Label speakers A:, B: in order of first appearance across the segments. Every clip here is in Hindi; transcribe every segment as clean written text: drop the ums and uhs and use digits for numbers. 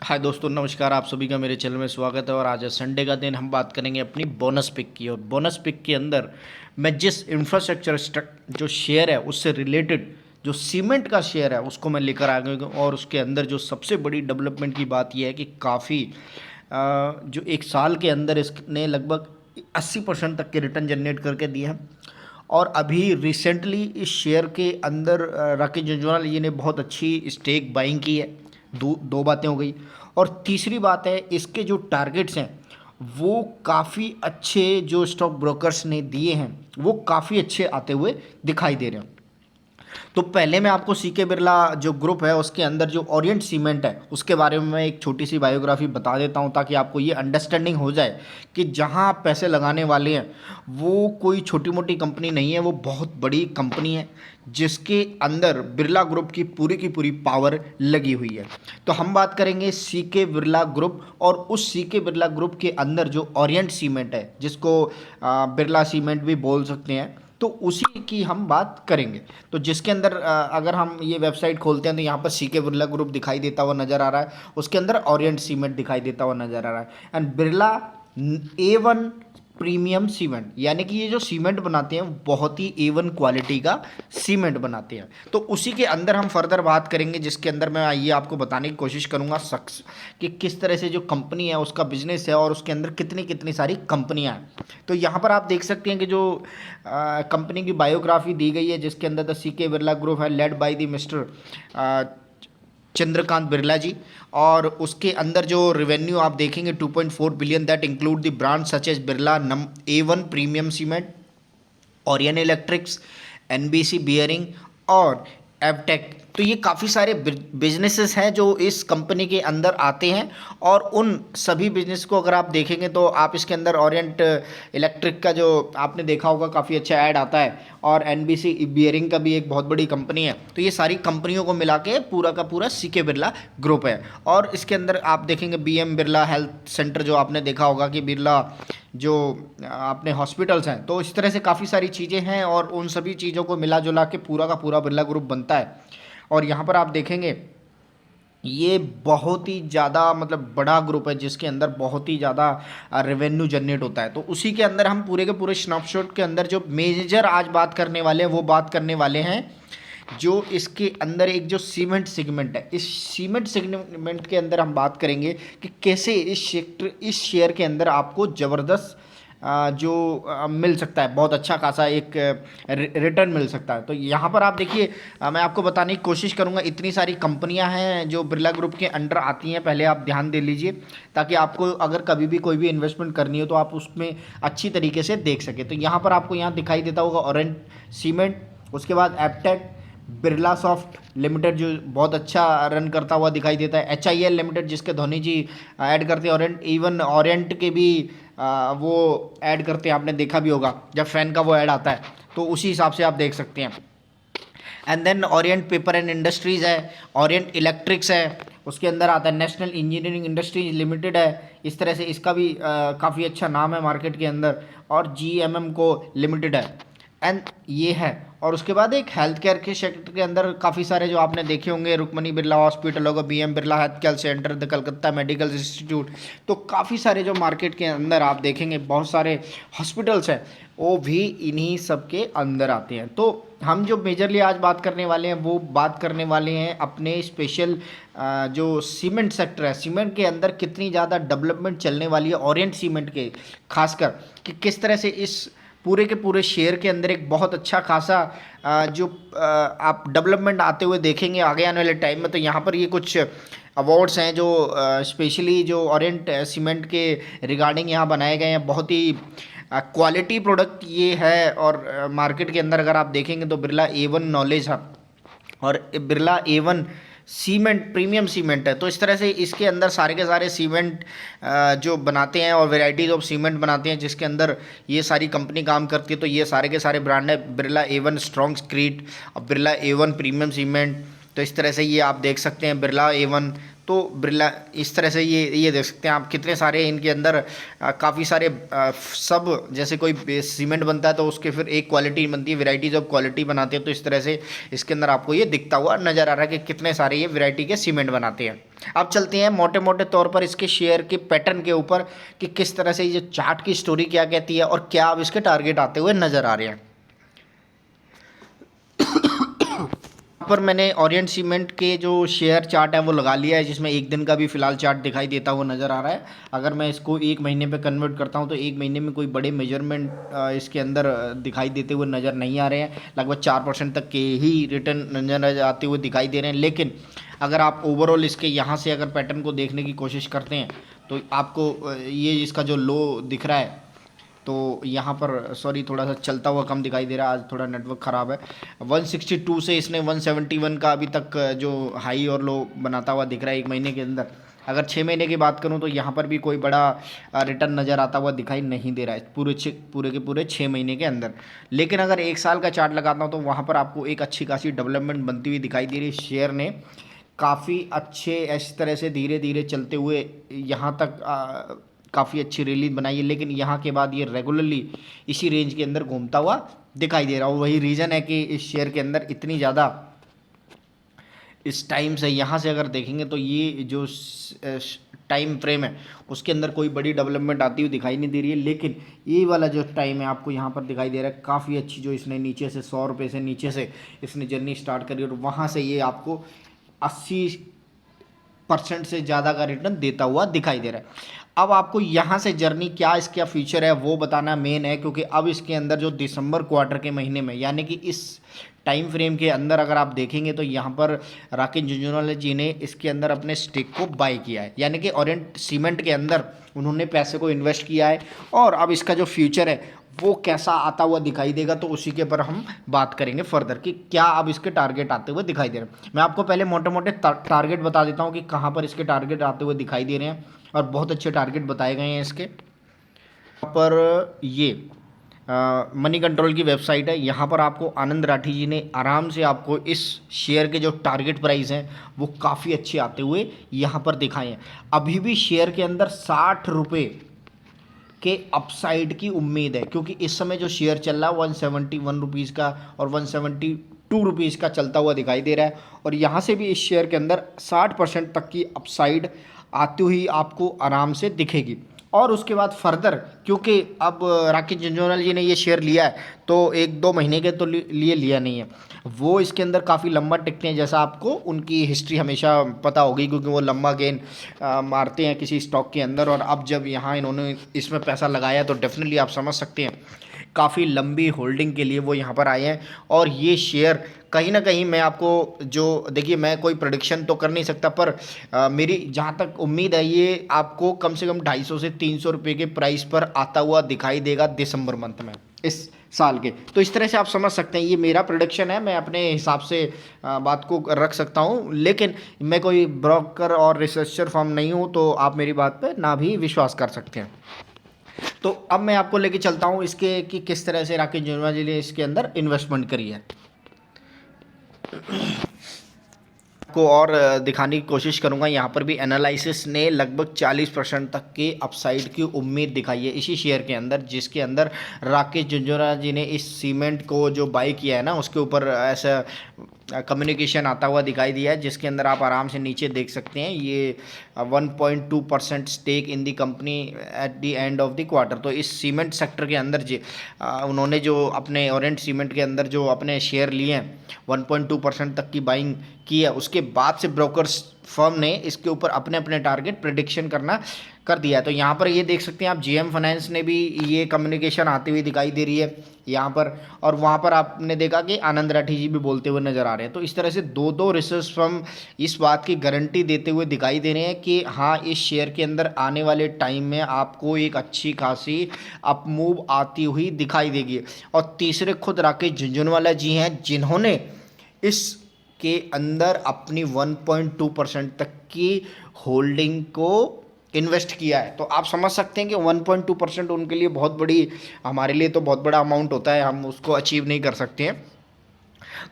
A: हाय दोस्तों, नमस्कार। आप सभी का मेरे चैनल में स्वागत है। और आज है संडे का दिन। हम बात करेंगे अपनी बोनस पिक की। और बोनस पिक के अंदर मैं जिस इंफ्रास्ट्रक्चर जो शेयर है उससे रिलेटेड जो सीमेंट का शेयर है उसको मैं लेकर आ गया हूँ। और उसके अंदर जो सबसे बड़ी डेवलपमेंट की बात यह है कि काफ़ी जो एक साल के अंदर इसने लगभग 80% तक के रिटर्न जनरेट करके दिए हैं। और अभी रिसेंटली इस शेयर के अंदर राकेश जंजवाल जी ने बहुत अच्छी स्टेक बाइंग की है। दो दो बातें हो गई। और तीसरी बात है, इसके जो टारगेट्स हैं वो काफ़ी अच्छे, जो स्टॉक ब्रोकर्स ने दिए हैं वो काफ़ी अच्छे आते हुए दिखाई दे रहे हैं। तो पहले मैं आपको सीके बिरला जो ग्रुप है उसके अंदर जो ओरिएंट सीमेंट है उसके बारे में मैं एक छोटी सी बायोग्राफी बता देता हूं, ताकि आपको ये अंडरस्टैंडिंग हो जाए कि जहां आप पैसे लगाने वाले हैं वो कोई छोटी मोटी कंपनी नहीं है, वो बहुत बड़ी कंपनी है जिसके अंदर बिरला ग्रुप की पूरी पावर लगी हुई है। तो हम बात करेंगे सीके बिरला ग्रुप, और उस सीके बिरला ग्रुप के अंदर जो ओरिएंट सीमेंट है जिसको बिरला सीमेंट भी बोल सकते हैं, तो उसी की हम बात करेंगे। तो जिसके अंदर अगर हम ये वेबसाइट खोलते हैं तो यहाँ पर सीके बिरला ग्रुप दिखाई देता हुआ नज़र आ रहा है, उसके अंदर ओरिएंट सीमेंट दिखाई देता हुआ नज़र आ रहा है। And Birla A1 premium cement, यानी कि ये जो सीमेंट बनाते हैं वो बहुत ही A1 क्वालिटी का सीमेंट बनाते हैं। तो उसी के अंदर हम फर्दर बात करेंगे, जिसके अंदर मैं ये आपको बताने की कोशिश करूँगा शख्स कि किस तरह से जो कंपनी है उसका बिजनेस है और उसके अंदर कितनी कितनी सारी कंपनियां हैं। तो यहाँ पर आप देख सकते हैं कि जो कंपनी की बायोग्राफी दी गई है, जिसके अंदर द सीके बिरला ग्रुप है led by the mister Chandrakant Birla ji. और उसके अंदर जो रेवेन्यू आप देखेंगे 2.4 billion, that include the brand such as Birla A1 premium cement, Orient electrics, NBC bearing और एवटेक। तो ये काफ़ी सारे बिजनेसेस हैं जो इस कंपनी के अंदर आते हैं। और उन सभी बिजनेस को अगर आप देखेंगे तो आप इसके अंदर ओरिएंट इलेक्ट्रिक का जो आपने देखा होगा काफ़ी अच्छा ऐड आता है, और एनबीसी बियरिंग का भी एक बहुत बड़ी कंपनी है। तो ये सारी कंपनियों को मिला के पूरा का पूरा सीके बिरला ग्रुप है। और इसके अंदर आप देखेंगे बीएम बिरला हेल्थ सेंटर, जो आपने देखा होगा कि बिरला जो आपने हॉस्पिटल्स हैं, तो इस तरह से काफ़ी सारी चीज़ें हैं और उन सभी चीज़ों को मिला जुला के पूरा का पूरा बिरला ग्रुप बनता है। और यहाँ पर आप देखेंगे ये बहुत ही ज़्यादा मतलब बड़ा ग्रुप है जिसके अंदर बहुत ही ज़्यादा रेवेन्यू जनरेट होता है। तो उसी के अंदर हम पूरे के पूरे स्नैपशॉट के अंदर जो मेजर आज बात करने वाले हैं वो बात करने वाले हैं जो इसके अंदर एक जो सीमेंट सेगमेंट है। इस सीमेंट सेगमेंट के अंदर हम बात करेंगे कि कैसे इस शेयर के अंदर आपको ज़बरदस्त जो मिल सकता है, बहुत अच्छा खासा एक रिटर्न मिल सकता है। तो यहाँ पर आप देखिए, मैं आपको बताने की कोशिश करूँगा, इतनी सारी कंपनियाँ हैं जो बिरला ग्रुप के अंडर आती हैं, पहले आप ध्यान दे लीजिए, ताकि आपको अगर कभी भी कोई भी इन्वेस्टमेंट करनी हो तो आप उसमें अच्छी तरीके से देख सकें। तो यहाँ पर आपको यहाँ दिखाई देता होगा ओरिएंट सीमेंट, उसके बाद एपटेक, बिरला सॉफ्ट लिमिटेड जो बहुत अच्छा रन करता हुआ दिखाई देता है, HIL लिमिटेड जिसके धोनी जी ऐड करते हैं, ओरिएंट, इवन ओरिएंट के भी वो ऐड करते हैं, आपने देखा भी होगा जब फैन का वो ऐड आता है, तो उसी हिसाब से आप देख सकते हैं। And then Orient Paper and Industries है, ओरिएंट इलेक्ट्रिक्स है, उसके अंदर आता है नेशनल इंजीनियरिंग इंडस्ट्रीज लिमिटेड है, इस तरह से इसका भी काफ़ी अच्छा नाम है मार्केट के अंदर, और GMM को लिमिटेड है। एंड ये है। और उसके बाद एक हेल्थ केयर के सेक्टर के अंदर काफ़ी सारे जो आपने देखे होंगे, रुक्मणी बिरला हॉस्पिटल होगा, BM Birla health care centre, the Calcutta medical institute. तो काफ़ी सारे जो मार्केट के अंदर आप देखेंगे बहुत सारे हॉस्पिटल्स हैं, वो भी इन्हीं सब के अंदर आते हैं। तो हम जो मेजरली आज बात करने वाले हैं वो बात करने वाले हैं अपने स्पेशल जो सीमेंट सेक्टर है, सीमेंट के अंदर कितनी ज़्यादा डेवलपमेंट चलने वाली है ओरिएंट सीमेंट के, खासकर कि किस तरह से इस पूरे के पूरे शेयर के अंदर एक बहुत अच्छा खासा जो आप डेवलपमेंट आते हुए देखेंगे आगे आने वाले टाइम में। तो यहाँ पर ये कुछ अवार्ड्स हैं जो स्पेशली जो ओरिएंट सीमेंट के रिगार्डिंग यहाँ बनाए गए हैं। बहुत ही क्वालिटी प्रोडक्ट ये है, और मार्केट के अंदर अगर आप देखेंगे तो बिरला A1 नॉलेज है और Birla A1 cement premium cement है। तो इस तरह से इसके अंदर सारे के सारे सीमेंट जो बनाते हैं और वेराइटीज़ ऑफ सीमेंट बनाते हैं, जिसके अंदर ये सारी कंपनी काम करती है। तो ये सारे के सारे ब्रांड है, बिरला A1 स्ट्रॉन्ग स्क्रीट और बिरला A1 प्रीमियम सीमेंट। तो इस तरह से ये आप देख सकते हैं बिरला A1 तो बिरला इस तरह से ये देख सकते हैं आप कितने सारे इनके अंदर काफ़ी सारे सब जैसे कोई सीमेंट बनता है तो उसके फिर एक क्वालिटी बनती है, वैरायटीज ऑफ क्वालिटी बनाते हैं। तो इस तरह से इसके अंदर आपको ये दिखता हुआ नज़र आ रहा है कि कितने सारे ये वैरायटी के सीमेंट बनाते हैं। अब चलते हैं मोटे मोटे तौर पर इसके शेयर के पैटर्न के ऊपर कि किस तरह से ये चार्ट की स्टोरी क्या कहती है और क्या अब इसके टारगेट आते हुए नज़र आ रहे हैं। पर मैंने ओरिएंट सीमेंट के जो शेयर चार्ट है वो लगा लिया है, जिसमें एक दिन का भी फिलहाल चार्ट दिखाई देता हुआ नज़र आ रहा है। अगर मैं इसको एक महीने पे कन्वर्ट करता हूँ तो एक महीने में कोई बड़े मेजरमेंट इसके अंदर दिखाई देते हुए नज़र नहीं आ रहे हैं। लगभग 4% तक के ही रिटर्न नज़र आते हुए दिखाई दे रहे हैं। लेकिन अगर आप ओवरऑल इसके यहाँ से अगर पैटर्न को देखने की कोशिश करते हैं तो आपको ये इसका जो लो दिख रहा है, तो यहाँ पर सॉरी थोड़ा सा चलता हुआ कम दिखाई दे रहा है, आज थोड़ा नेटवर्क ख़राब है। 162 से इसने 171 का अभी तक जो हाई और लो बनाता हुआ दिख रहा है एक महीने के अंदर। अगर 6 महीने की बात करूँ तो यहाँ पर भी कोई बड़ा रिटर्न नज़र आता हुआ दिखाई नहीं दे रहा है पूरे के पूरे 6 महीने के अंदर। लेकिन अगर एक साल का चार्ट लगाता हूँ तो वहाँ पर आपको एक अच्छी खासी डेवलपमेंट बनती हुई दिखाई दे रही है। शेयर ने काफ़ी अच्छे इस तरह से धीरे धीरे चलते हुए यहाँ तक काफ़ी अच्छी रैली बनाई है। लेकिन यहाँ के बाद ये रेगुलरली इसी रेंज के अंदर घूमता हुआ दिखाई दे रहा है। वही रीज़न है कि इस शेयर के अंदर इतनी ज़्यादा इस टाइम से यहाँ से अगर देखेंगे तो ये जो टाइम फ्रेम है उसके अंदर कोई बड़ी डेवलपमेंट आती हुई दिखाई नहीं दे रही है। लेकिन ये वाला जो टाइम है आपको यहाँ पर दिखाई दे रहा है काफ़ी अच्छी, जो इसने नीचे से 100 रुपये से नीचे से इसने जर्नी स्टार्ट करी और वहाँ से ये आपको 80% से ज़्यादा का रिटर्न देता हुआ दिखाई दे रहा है। अब आपको यहाँ से जर्नी क्या इसका फ्यूचर है वो बताना मेन है, क्योंकि अब इसके अंदर जो दिसंबर क्वार्टर के महीने में यानी कि इस टाइम फ्रेम के अंदर अगर आप देखेंगे तो यहाँ पर राकेश झुंझुनवाला जी ने इसके अंदर अपने स्टेक को बाय किया है, यानी कि ओरिएंट सीमेंट के अंदर उन्होंने पैसे को इन्वेस्ट किया है। और अब इसका जो फ्यूचर है वो कैसा आता हुआ दिखाई देगा तो उसी के ऊपर हम बात करेंगे फर्दर कि क्या अब इसके टारगेट आते हुए दिखाई दे रहे हैं। मैं आपको पहले मोटे मोटे टारगेट बता देता हूँ कि कहाँ पर इसके टारगेट आते हुए दिखाई दे रहे हैं और बहुत अच्छे टारगेट बताए गए हैं इसके। यहाँ पर ये मनी कंट्रोल की वेबसाइट है, यहाँ पर आपको आनंद राठी जी ने आराम से आपको इस शेयर के जो टारगेट प्राइस हैं वो काफ़ी अच्छे आते हुए यहाँ पर दिखाए हैं। अभी भी शेयर के अंदर 60 रुपये के अपसाइड की उम्मीद है, क्योंकि इस समय जो शेयर चल रहा है 171 रुपीज़ का और 172 रुपीज़ का चलता हुआ दिखाई दे रहा है। और यहाँ से भी इस शेयर के अंदर 60% तक की अपसाइड आती हुई आपको आराम से दिखेगी। और उसके बाद फर्दर, क्योंकि अब राकेश झुंझुनवाला जी ने ये शेयर लिया है तो 1-2 महीने के तो लिए लिया नहीं है, वो इसके अंदर काफ़ी लंबा टिकते हैं, जैसा आपको उनकी हिस्ट्री हमेशा पता होगी क्योंकि वो लंबा गेन मारते हैं किसी स्टॉक के अंदर। और अब जब यहाँ इन्होंने इसमें पैसा लगाया तो डेफिनेटली आप समझ सकते हैं काफ़ी लंबी होल्डिंग के लिए वो यहाँ पर आए हैं। और ये शेयर कहीं ना कहीं मैं आपको जो देखिए, मैं कोई प्रेडिक्शन तो कर नहीं सकता, पर मेरी जहाँ तक उम्मीद है ये आपको कम से कम 250 से 300 रुपये के प्राइस पर आता हुआ दिखाई देगा दिसंबर मंथ में इस साल के। तो इस तरह से आप समझ सकते हैं ये मेरा प्रेडिक्शन है, मैं अपने हिसाब से बात को रख सकता हूँ, लेकिन मैं कोई ब्रोकर और रिसर्चर फर्म नहीं हूँ तो आप मेरी बात पर ना भी विश्वास कर सकते हैं। तो अब मैं आपको लेके चलता हूँ इसके कि किस तरह से राकेश झुंझुनवाला जी ने इसके अंदर इन्वेस्टमेंट करी है को और दिखाने की कोशिश करूंगा। यहाँ पर भी एनालिसिस ने लगभग 40% तक के अपसाइड की उम्मीद दिखाई है इसी शेयर के अंदर, जिसके अंदर राकेश झुंझुनवाला जी ने इस सीमेंट को जो बाय किया है ना उसके ऊपर ऐसा कम्युनिकेशन आता हुआ दिखाई दिया है, जिसके अंदर आप आराम से नीचे देख सकते हैं ये 1.2% stake in the company at the end of the quarter. तो इस सीमेंट सेक्टर के अंदर जो उन्होंने जो अपने ओरिएंट सीमेंट के अंदर जो अपने शेयर लिए हैं 1.2% तक की बाइंग की है, उसके बाद से ब्रोकर्स फर्म ने इसके ऊपर अपने अपने टारगेट प्रेडिक्शन करना कर दिया है। तो यहाँ पर ये देख सकते हैं आप जेएम फाइनेंस ने भी ये कम्युनिकेशन आती हुई दिखाई दे रही है यहाँ पर, और वहाँ पर आपने देखा कि आनंद राठी जी भी बोलते हुए नज़र आ रहे हैं। तो इस तरह से दो रिसर्च फर्म इस बात की गारंटी देते हुए दिखाई दे रहे हैं कि हाँ इस शेयर के अंदर आने वाले टाइम में आपको एक अच्छी खासी अपमूव आती हुई दिखाई देगी। और तीसरे खुद राकेश झुंझुनवाला जी हैं जिन्होंने इस के अंदर अपनी 1.2% तक की होल्डिंग को इन्वेस्ट किया है। तो आप समझ सकते हैं कि 1.2% उनके लिए बहुत बड़ी, हमारे लिए तो बहुत बड़ा अमाउंट होता है, हम उसको अचीव नहीं कर सकते हैं।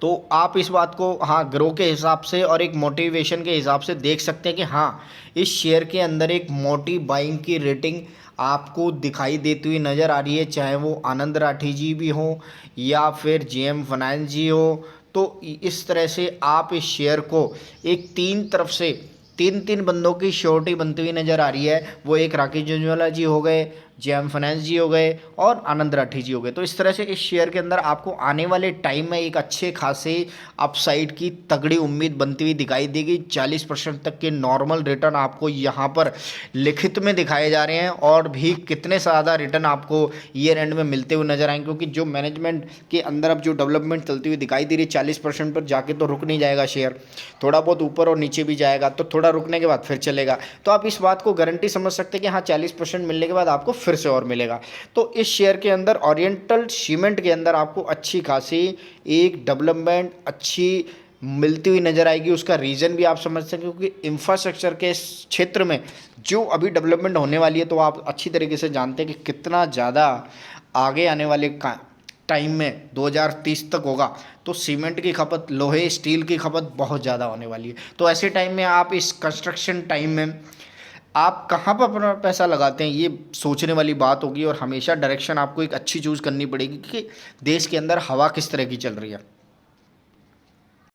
A: तो आप इस बात को हाँ ग्रो के हिसाब से और एक मोटिवेशन के हिसाब से देख सकते हैं कि हाँ इस शेयर के अंदर एक मोटी बाइंग की रेटिंग आपको दिखाई देती हुई नज़र आ रही है, चाहे वो आनंद राठी जी भी हो या फिर जेएम फाइनेंस जी हो। तो इस तरह से आप इस शेयर को एक तीन तरफ से तीन तीन बंदों की श्योरिटी बनती हुई नज़र आ रही है। वो एक राकेश झुंझुनवाला जी हो गए, जेएम फाइनेंस जी हो गए और आनंद राठी जी हो गए। तो इस तरह से इस शेयर के अंदर आपको आने वाले टाइम में एक अच्छे खासे अपसाइड की तगड़ी उम्मीद बनती हुई दिखाई देगी। 40% तक के नॉर्मल रिटर्न आपको यहाँ पर लिखित में दिखाए जा रहे हैं और भी कितने ज़्यादा रिटर्न आपको ईयर एंड में मिलते हुए नजर आएंगे, क्योंकि जो मैनेजमेंट के अंदर अब जो डेवलपमेंट चलती हुई दिखाई दे रही है 40% पर जाके तो रुक नहीं जाएगा शेयर, थोड़ा बहुत ऊपर और नीचे भी जाएगा, तो थोड़ा रुकने के बाद फिर चलेगा। तो आप इस बात को गारंटी समझ सकते हैं कि हाँ 40% मिलने के बाद आपको फिर से और मिलेगा। तो इस शेयर के अंदर ओरिएंटल सीमेंट के अंदर आपको अच्छी खासी एक डेवलपमेंट अच्छी मिलती हुई नज़र आएगी। उसका रीज़न भी आप समझ सकते हैं, क्योंकि इंफ्रास्ट्रक्चर के क्षेत्र में जो अभी डेवलपमेंट होने वाली है तो आप अच्छी तरीके से जानते हैं कि कितना ज़्यादा आगे आने वाले टाइम में 2030 तक होगा तो सीमेंट की खपत, लोहे स्टील की खपत बहुत ज़्यादा होने वाली है। तो ऐसे टाइम में आप इस कंस्ट्रक्शन टाइम में आप कहाँ पर अपना पैसा लगाते हैं ये सोचने वाली बात होगी, और हमेशा डायरेक्शन आपको एक अच्छी चूज़ करनी पड़ेगी कि देश के अंदर हवा किस तरह की चल रही है।